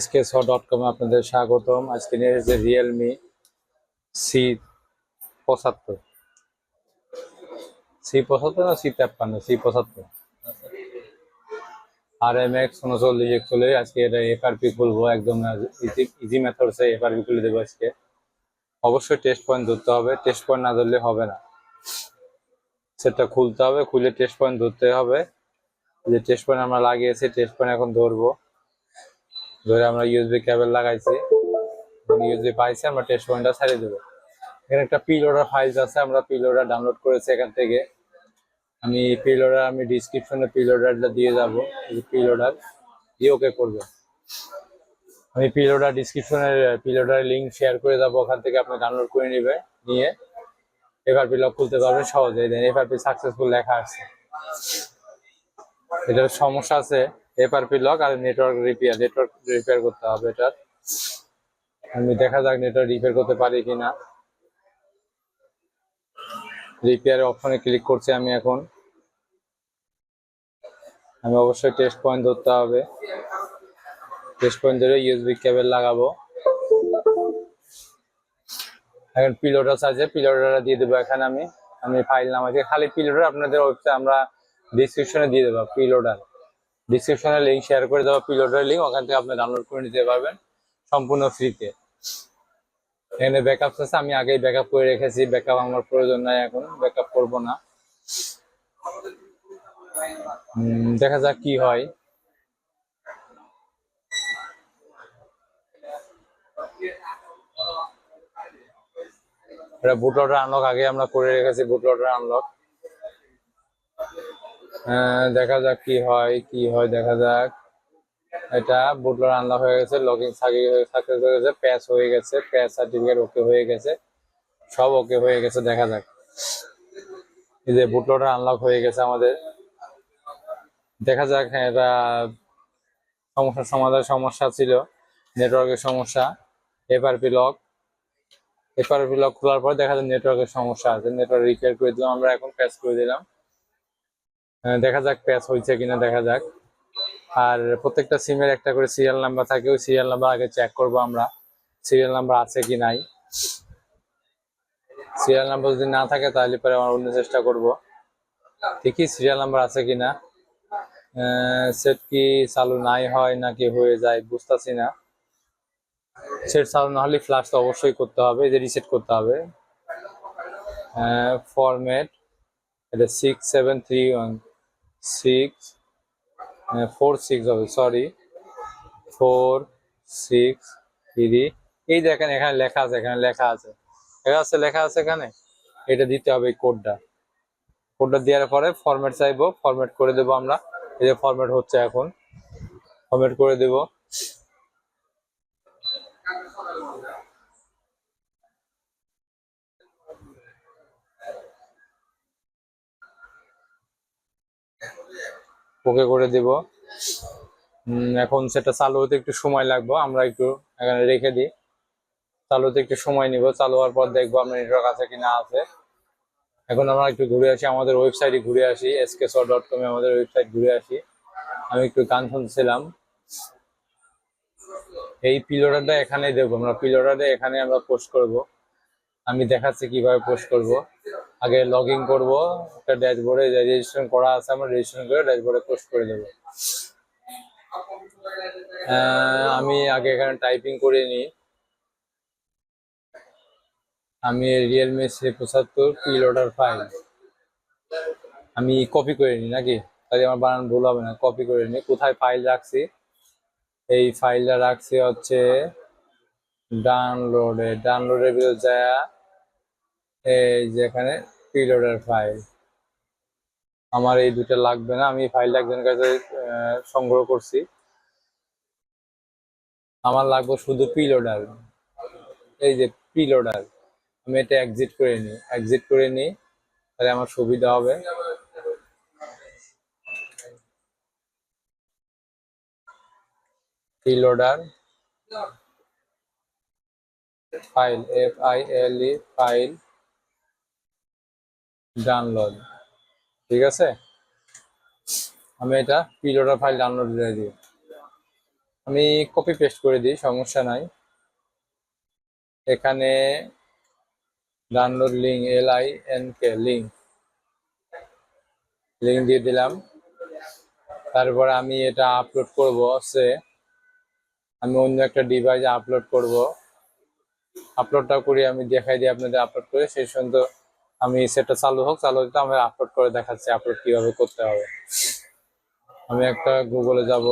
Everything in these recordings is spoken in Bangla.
skso.com আপনাদের স্বাগতম। আজকে নিয়ে এসেছে রিয়েলমি C75 না C53 RMX 3941। আজকে এটা FRP খুলবো, একদম ইজি মেথডসে FRP খুলে দেবো আজকে। অবশ্যই টেস্ট পয়েন্ট ধরতে হবে, টেস্ট পয়েন্ট না ধরলে হবে না। সেটটা খুলতে হবে, খুলে টেস্ট পয়েন্ট ধরতে হবে। যে টেস্ট পয়েন্ট আমরা লাগিয়েছি, টেস্ট পয়েন্ট এখন ধরবো। ধরে আমরা ইউএসবি কেবল লাগাইছি, ইউএসবি পাইছি, আমরা টেস্ট পয়েন্টটা ছাড়িয়ে দেবো। এখানে একটা পিলোডার ফাইলস আছে, আমরা পিলোডার ডাউনলোড করেছি এখান থেকে। আমি ডিসক্রিপশনে পিলোডারটা দিয়ে যাবো। পিলোডার দিয়ে ওকে করবে। আমি পিলোডারের লিঙ্ক শেয়ার করে যাবো, ওখান থেকে আপনি ডাউনলোড করে নিয়ে FRP লক খুলতে পারবেন সহজে। FRP সাকসেসফুল লেখা আছে। এটার সমস্যা আছে FRP লক আর নেটওয়ার্ক রিপেয়ার করতে হবে। এটার আমি দেখা যাক নেটওয়ার্ক রিপেয়ার করতে পারি কিনা। রিপেয়ারের অপশনে ক্লিক করছি আমি এখন। আমি অবশ্যই টেস্ট পয়েন্ট ধরতে হবে, টেস্ট পয়েন্ট ধরে ইউএসবি কেবল লাগাবো। এখন পিলোডার আছে, পিলোডারটা দিয়ে দেবো এখানে। আমি ফাইল নাম আছে খালি পিলোডার, আপনাদের ওয়েবসাইট আমরা ডিসক্রিপশনে দিয়ে দেবো। পিলোডার ডিসক্রিপশনে লিঙ্ক শেয়ার করে দেবো, পিলোডার লিঙ্ক, ওখান থেকে আপনি ডাউনলোড করে নিতে পারবেন সম্পূর্ণ ফ্রিতে। এখানে ব্যাকআপ আছে, আমি আগেই ব্যাকআপ করে রেখেছি, ব্যাকআপ আমার প্রয়োজন নাই, এখন ব্যাকআপ করবো না। দেখা যাক কি হয়। এটা বুটলোডার আনলক আগে আমরা করে রেখেছি, বুটলোডার আনলক। দেখা যাক কি হয় দেখা যাক। এটা বুটলোডার আনলক হয়ে গেছে, লগইন সাকসেস হয়ে গেছে, প্যাচ হয়ে গেছে, প্যাচ সার্টিফিকেট ওকে হয়ে গেছে, সব ওকে হয়ে গেছে। দেখা যাক, এই যে বুটলোডার আনলক হয়ে গেছে আমাদের। দেখা যাক। হ্যাঁ, এটা সমস্যা ছিল, নেটওয়ার্কের সমস্যা। FRP লক খোলার পর দেখা যায় নেটওয়ার্কের সমস্যা আছে, নেটওয়ার্ক রিপেয়ার করে দিলাম আমরা, এখন প্যাচ করে দিলাম। দেখা যাক প্যাচ হয়েছে কিনা, দেখা যাক। আর প্রত্যেকটা সিমের একটা করে সিরিয়াল নাম্বার থাকে, ওই সিরিয়াল নাম্বার আগে চেক করবো আমরা, সিরিয়াল নাম্বার আছে কি নাই। সিরিয়াল নাম্বার যদি না থাকে তাহলে পরে আমরা অন্য চেষ্টা করবো। দেখি সিরিয়াল নাম্বার আছে কিনা। সেট কি চালু নাই হয় নাকি হয়ে যায় বুঝতেছি না। সেট চালু না হলে ফ্লাশ তো অবশ্যই করতে হবে, যে রিসেট করতে হবে। ফরম্যাট এটা 6731 6 হবে, সরি 463। এই দেখেন এখানে লেখা আছে, এখানে এটা দিতে হবে। এই কোডটা দেওয়ার পরে ফরম্যাট চাইবো, ফরম্যাট করে দেবো আমরা। এই যে ফরম্যাট হচ্ছে, এখন ফরম্যাট করে দেবো। ওকে করে দেব। এখন সেটা চালু হতে একটু সময় লাগবে, আমরা একটু এখানে রেখে দিই। চালু হতে একটু সময় নিব, চালু হওয়ার পর দেখবো আমরা নেটওয়ার্ক আছে কিনা আছে। এখন আমরা একটু ঘুরে আসি, আমাদের ওয়েবসাইটে ঘুরে আসি, skso.com আমাদের ওয়েবসাইট ঘুরে আসি। আমি একটু গান শুনছিলাম। এই পিলোডারটা এখানে দেখবো আমরা, পিলোডারটা এখানে আমরা পোস্ট করব। আমি দেখাচ্ছি কিভাবে পোস্ট করব। আগে লগ ইন করবো, একটা ড্যাশবোর্ডে রেজিস্ট্রেশন করা আছে, আমরা রেজিস্ট্রেশন করে ড্যাশবোর্ডে পোস্ট করে দেবো। আমি আগে এখানে টাইপিং করে নিই। আমি রিয়েলমি C75 পিলোডার ফাইল আমি কপি করে নিই নাকি, তাহলে আমার বানান ভুল হবে না। কপি করে নিই, কোথায় ফাইল রাখছি, এই ফাইলটা রাখছি হচ্ছে ডাউনলোডের ভিতরে যায়, এই যেখানে পিলোডার ফাইল। আমার এই দুটো লাগবে না, আমি ফাইলটা একজনের কাছে সংগ্রহ করছি। আমার লাগবে শুধু পিলোডার, এই যে পিলোডার। আমি এটা এক্সিট করে নিই, তাহলে আমার সুবিধা হবে। পিলোডার ফাইল, FILE ফাইল ডাউনলোড, ঠিক আছে। আমি এটা পিলোডার ফাইল ডাউনলোড দিয়ে দিই। আমি কপি পেস্ট করে দিই, সমস্যা নাই। এখানে ডাউনলোড লিঙ্ক, LINK লিঙ্ক দিয়ে দিলাম। তারপর আমি এটা আপলোড করব, আমি অন্য একটা ডিভাইসে আপলোড করব। আপলোডটা করে আমি দেখাই দিই আপনাদের, আপলোড করে সেই সঙ্গে আমি সেটা চালু হোক, চালু হতে আমি আপলোড করে দেখাচ্ছি আপলোড কিভাবে করতে হবে। আমি একটা গুগলে যাব,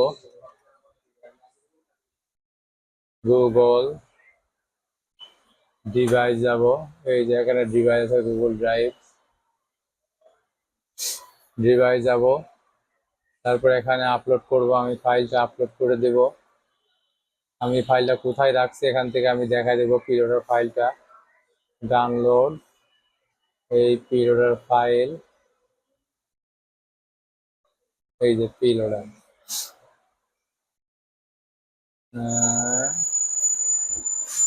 গুগল ডিভাইস যাব, এই যে এখানে ডিভাইস আছে, গুগল ডিভাইস যাব। তারপর এখানে আপলোড করব, আমি ফাইলটা আপলোড করে দেব। আমি ফাইলটা কোথায় রাখছি এখান থেকে আমি দেখাই দেবো। পিরিয়ডের ফাইলটা ডাউনলোড, এই পিরিয়ডের ফাইল, এই যে পিরিয়ডার,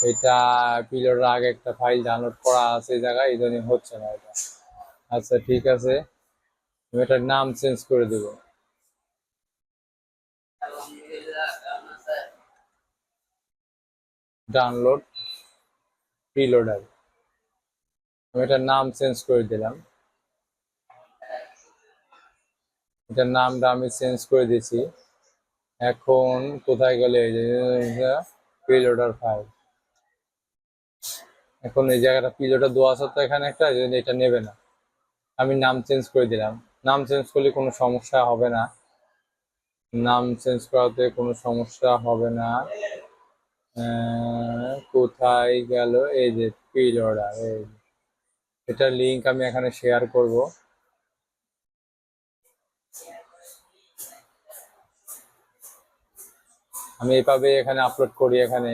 এটা পিরিয়ডের আগে একটা ফাইল ডাউনলোড করা আছে এই জায়গায়, এই জন্য হচ্ছে না এটা। আচ্ছা ঠিক আছে, আমি এটার নাম চেঞ্জ করে দেব। ডাউনলোড প্রিলোডার, আমি এটার নাম চেঞ্জ করে দিলাম। এটার নামটা আমি চেঞ্জ করে দিয়েছি। এখন কোথায় গেলে, এই যে প্রিলোডার ফাইল, এখন এই জায়গাটা প্রিলোডার দেওয়া আছে তো এখানে একটা, এটা নেবে না। আমি নাম চেঞ্জ করে দিলাম। নাম চেঞ্জ করলে কোনো সমস্যা হবে না, নাম চেঞ্জ করাতে কোনো সমস্যা হবে না। কোথায় গেল, এই যে প্রিলোডার, এই এটার লিঙ্ক আমি এখানে শেয়ার করব। আমি এইভাবে এখানে আপলোড করি। এখানে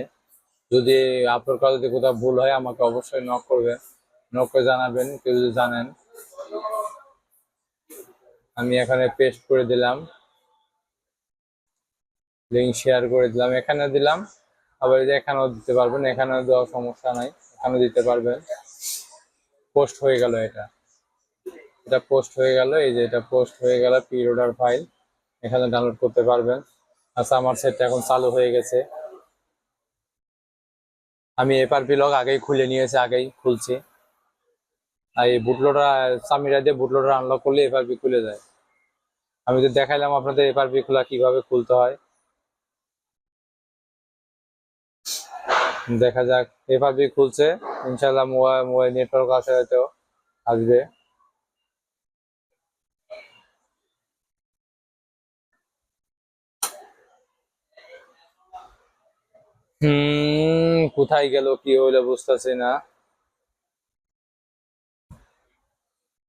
যদি আপলোড করা যদি কোথাও ভুল হয় আমাকে অবশ্যই নক করবেন, নক করে জানাবেন কেউ যদি জানেন। আমি এখানে পেস্ট করে দিলাম, লিঙ্ক শেয়ার করে দিলাম, এখানে দিলাম। আবার এই যে এখানেও দিতে পারবেন, এখানেও দেওয়ার সমস্যা নাই, এখানেও দিতে পারবেন। পোস্ট হয়ে গেল, এটা পোস্ট হয়ে গেল, এই যে এটা পোস্ট হয়ে গেল প্রিলোডার ফাইল, এখানে ডাউনলোড করতে পারবেন। আচ্ছা, আমার সেটটা এখন চালু হয়ে গেছে। আমি এফআরপি লগ আগেই খুলে নিয়েছি, আগেই খুলছি। আর এই বুটলোডার সামিরা দিয়ে বুটলোডার আনলক করলে এফআরপি খুলে যায়। আমি তো দেখাইলাম আপনাদের এফআরপি খোলা কিভাবে খুলতে হয়। দেখা যাক, এফআরপি খুলছে ইনশাল্লাহ। মোবাইল নেটওয়ার্ক আছে, হয়তো আসবে। কোথায় গেল, কি হইলো বুঝতেছি না।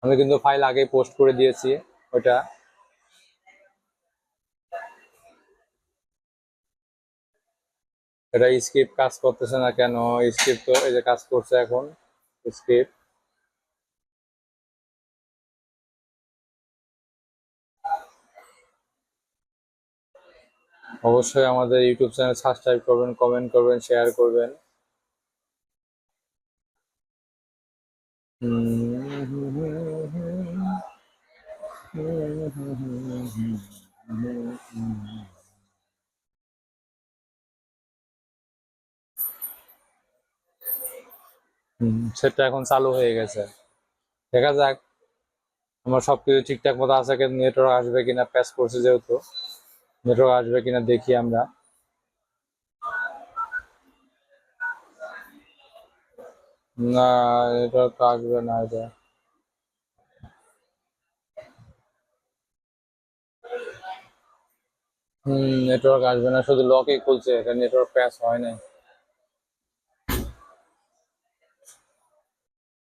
আমি কিন্তু ফাইল আগে পোস্ট করে দিয়েছি ওটা। এটা স্ক্রিপ্ট কাজ করতেছে না কেন? স্ক্রিপ্ট তো এই যে কাজ করছে এখন, স্ক্রিপ্ট। অবশ্যই আমাদের ইউটিউব চ্যানেল সাবস্ক্রাইব করবেন, কমেন্ট করবেন, শেয়ার করবেন। সেটা এখন চালু হয়ে গেছে। দেখা যাক আমার সবকিছু ঠিকঠাক মতো আছে কিনা, নেটওয়ার্ক আসবে কিনা, প্যাচ করছে যেহেতু, নেটওয়ার্ক আসবে কিনা দেখি আমরা। না, নেটওয়ার্ক আসবে না এটা। নেটওয়ার্ক আসবে না, শুধু লকই খুলছে, এটা নেটওয়ার্ক প্যাচ হয় নাই।